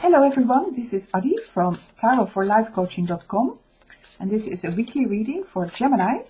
Hello everyone, this is Adi from tarotforlifecoaching.com, and this is a weekly reading for Gemini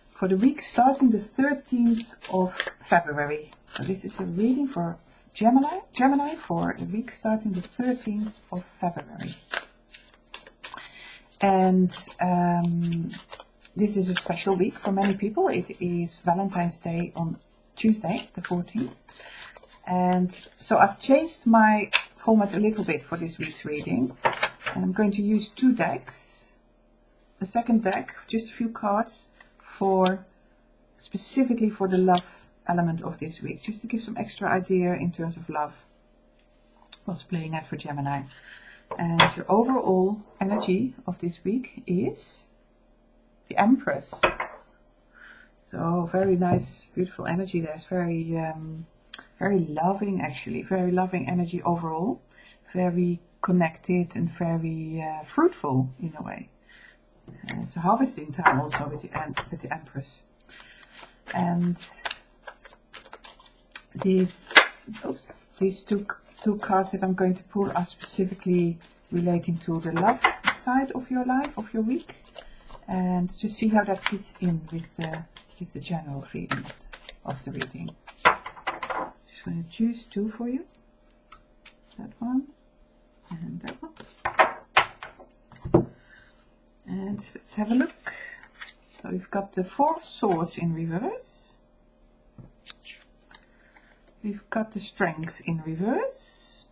for the week starting the 13th of February. So this is a reading for Gemini for the week starting the 13th of February. And this is a special week for many people. It is Valentine's Day on Tuesday, the 14th. And so I've changed my format a little bit for this week's reading. And I'm going to use two decks. The second deck, just a few cards specifically for the love element of this week, just to give some extra idea in terms of love, what's playing out for Gemini. And your overall energy of this week is the Empress. So very nice, beautiful energy. There's very loving, actually, very loving energy overall, very connected and very fruitful in a way. And it's a harvesting time also with the Empress. And these two cards that I'm going to pull are specifically relating to the love side of your life, of your week, and to see how that fits in with the general feeling of the reading. I'm going to choose two for you, that one and that one, and let's have a look. So we've got the Four of Swords in reverse, we've got the Strength in reverse,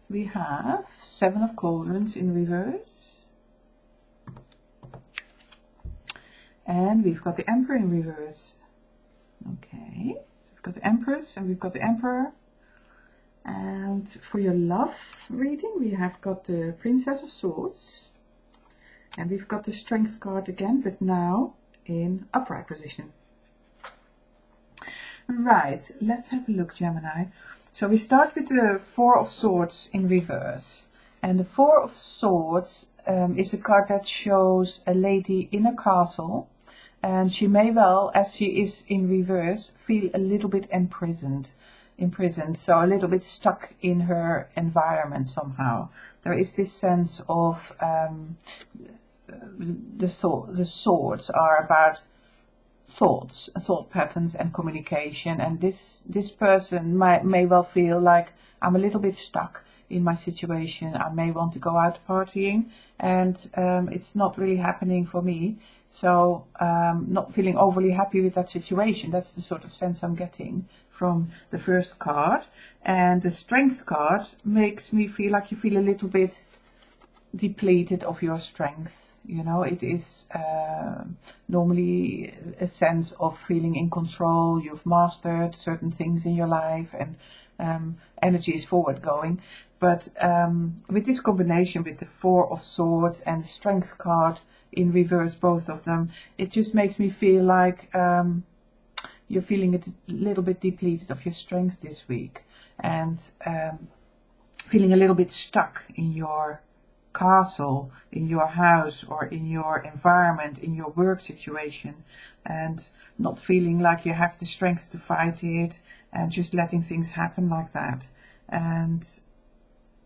we have Seven of Cauldrons in reverse, and we've got the Emperor in reverse. Okay. We've got the Empress and we've got the Emperor. And for your love reading, we have got the Princess of Swords. And we've got the Strength card again, but now in upright position. Right, let's have a look, Gemini. So we start with the Four of Swords in reverse. And the Four of Swords is a card that shows a lady in a castle. And she may well, as she is in reverse, feel a little bit imprisoned, so a little bit stuck in her environment somehow. There is this sense of the swords are about thoughts, thought patterns and communication. And this person may well feel like, I'm a little bit stuck in my situation. I may want to go out partying and it's not really happening for me. So not feeling overly happy with that situation. That's the sort of sense I'm getting from the first card. And the Strength card makes me feel like you feel a little bit depleted of your strength. You know, it is normally a sense of feeling in control. You've mastered certain things in your life and energy is forward going. But with this combination with the Four of Swords and the Strength card in reverse, both of them, it just makes me feel like you're feeling a little bit depleted of your strength this week, and feeling a little bit stuck in your castle, in your house, or in your environment, in your work situation, and not feeling like you have the strength to fight it, and just letting things happen like that. And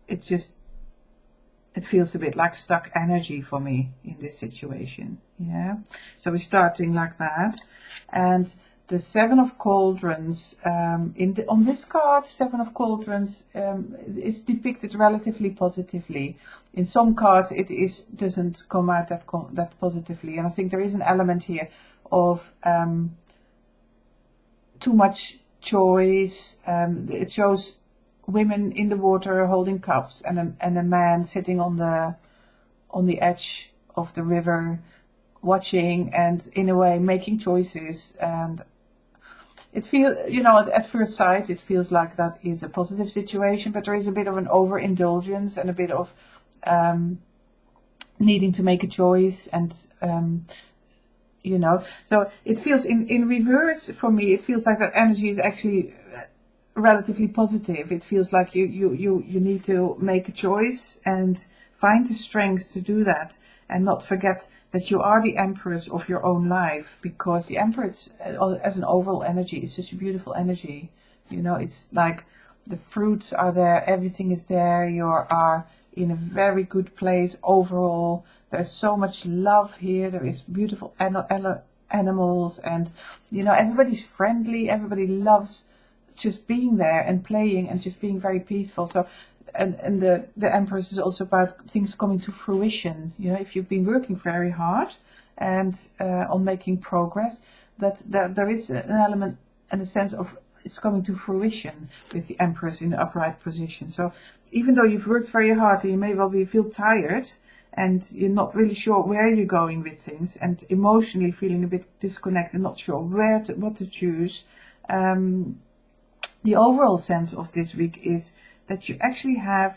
it feels a bit like stuck energy for me in this situation. Yeah. So we're starting like that. And the Seven of Cauldrons, on this card, Seven of Cauldrons is depicted relatively positively. In some cards it doesn't come out that positively. And I think there is an element here of too much choice. It shows women in the water holding cups and a man sitting on the edge of the river watching and in a way making choices. And it feels, you know, at first sight it feels like that is a positive situation, but there is a bit of an overindulgence and a bit of needing to make a choice, and you know, so it feels in reverse for me. It feels like that energy is actually relatively positive. It feels like you need to make a choice and find the strength to do that, and not forget that you are the Empress of your own life, because the Empress as an overall energy is such a beautiful energy. You know, it's like the fruits are there, everything is there, you are in a very good place overall. There's so much love here, there is beautiful animals, and you know, everybody's friendly, everybody loves just being there and playing and just being very peaceful. So and the Empress is also about things coming to fruition. You know, if you've been working very hard and on making progress, that there is an element and a sense of it's coming to fruition with the Empress in the upright position. So even though you've worked very hard and you may well feel tired and you're not really sure where you're going with things and emotionally feeling a bit disconnected, not sure what to choose, the overall sense of this week is that you actually have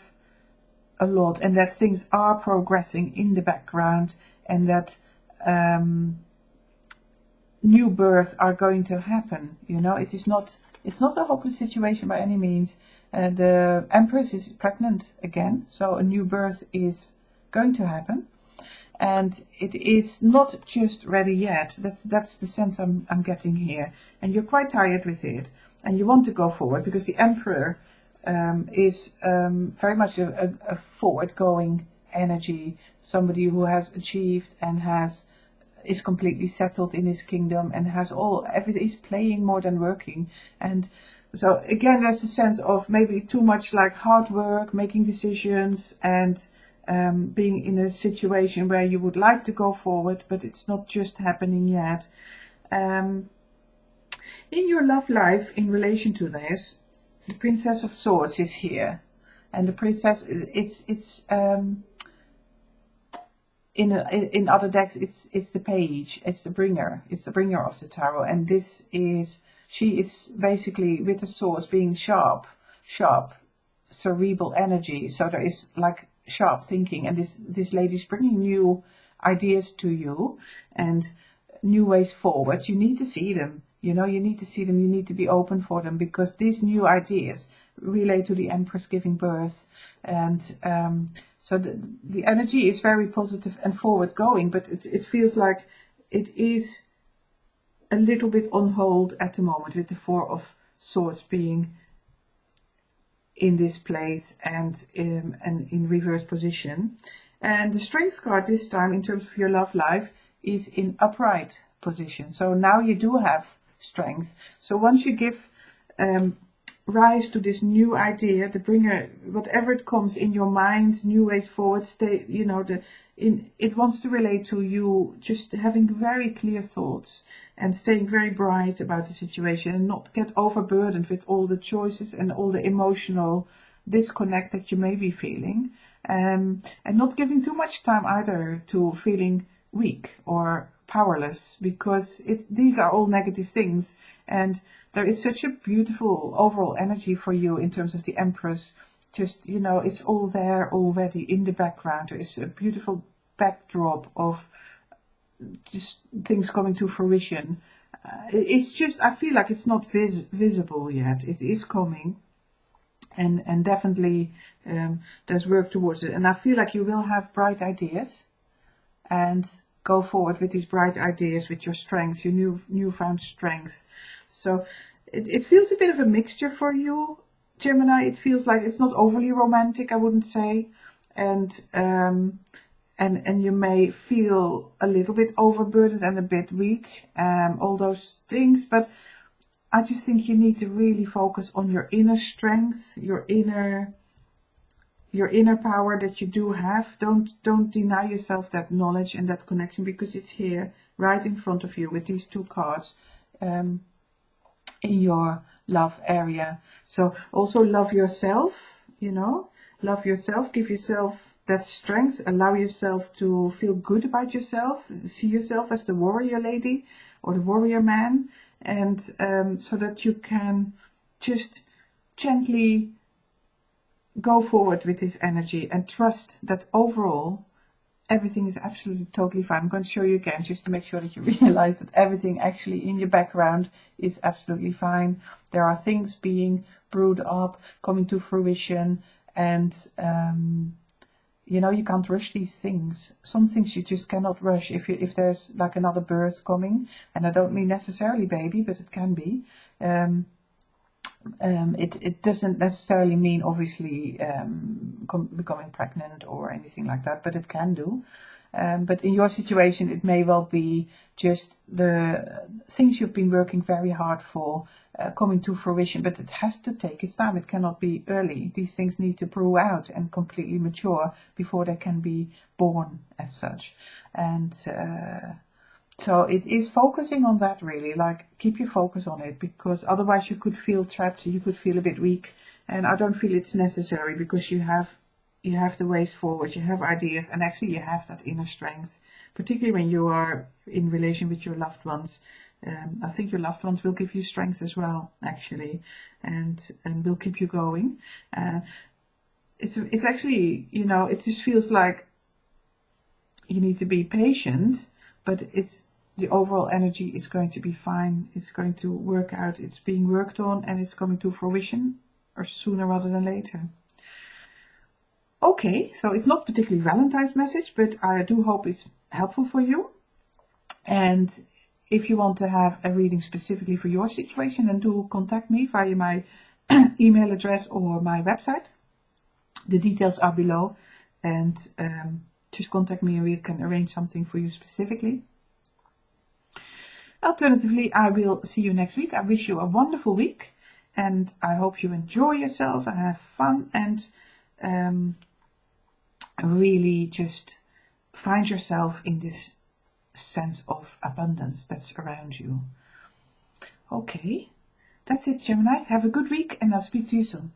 a lot and that things are progressing in the background, and that new births are going to happen. You know, it's not a hopeless situation by any means. The Empress is pregnant again, so a new birth is going to happen, and it is not just ready yet. That's the sense I'm getting here, and you're quite tired with it, and you want to go forward because the Emperor is very much a forward-going energy, somebody who has achieved and is completely settled in his kingdom and has everything. He's playing more than working. And so again, there's a sense of maybe too much like hard work, making decisions, and being in a situation where you would like to go forward, but it's not just happening yet. In your love life, in relation to this, the Princess of Swords is here, and the Princess, in other decks it's the Page, it's the bringer of the tarot, and she is basically with the swords being sharp cerebral energy. So there is like sharp thinking, and this lady is bringing new ideas to you and new ways forward. You need to see them. You know, you need to see them, you need to be open for them, because these new ideas relate to the Empress giving birth. And so the energy is very positive and forward going, but it feels like it is a little bit on hold at the moment, with the Four of Swords being in this place and in reverse position. And the Strength card this time, in terms of your love life, is in upright position. So now you do have strength. So once you give rise to this new idea, the bringer, whatever it comes in your mind, new ways forward, it wants to relate to you just having very clear thoughts and staying very bright about the situation, and not get overburdened with all the choices and all the emotional disconnect that you may be feeling, and not giving too much time either to feeling weak or powerless, because these are all negative things, and there is such a beautiful overall energy for you in terms of the Empress. Just, you know, it's all there already in the background. There is a beautiful backdrop of just things coming to fruition. It's just, I feel like it's not visible yet. It is coming, and definitely there's work towards it, and I feel like you will have bright ideas and go forward with these bright ideas, with your strengths, your newfound strength. So it feels a bit of a mixture for you, Gemini. It feels like it's not overly romantic, I wouldn't say, and you may feel a little bit overburdened and a bit weak, all those things. But I just think you need to really focus on your inner strength, your inner power that you do have. Don't deny yourself that knowledge and that connection, because it's here right in front of you with these two cards in your love area. So also love yourself, you know, love yourself, give yourself that strength, allow yourself to feel good about yourself, see yourself as the warrior lady or the warrior man, and so that you can just gently go forward with this energy and trust that overall everything is absolutely totally fine. I'm going to show you again just to make sure that you realize that everything actually in your background is absolutely fine. There are things being brewed up, coming to fruition, and you know, you can't rush these things. Some things you just cannot rush. If there's like another birth coming, and I don't mean necessarily baby, but it can be, It doesn't necessarily mean, obviously, becoming pregnant or anything like that, but it can do. But in your situation, it may well be just the things you've been working very hard for coming to fruition, but it has to take its time. It cannot be early. These things need to brew out and completely mature before they can be born as such. And so it is focusing on that, really, like keep your focus on it, because otherwise you could feel trapped, you could feel a bit weak, and I don't feel it's necessary, because you have the ways forward, you have ideas, and actually you have that inner strength, particularly when you are in relation with your loved ones. I think your loved ones will give you strength as well, actually, and will keep you going. It's actually, you know, it just feels like you need to be patient, but the overall energy is going to be fine. It's going to work out. It's being worked on, and it's coming to fruition, or sooner rather than later. Okay, so it's not particularly Valentine's message, but I do hope it's helpful for you. And if you want to have a reading specifically for your situation, then do contact me via my email address or my website. The details are below, and just contact me and we can arrange something for you specifically. Alternatively, I will see you next week. I wish you a wonderful week, and I hope you enjoy yourself and have fun, and really just find yourself in this sense of abundance that's around you. Okay, that's it, Gemini. Have a good week, and I'll speak to you soon.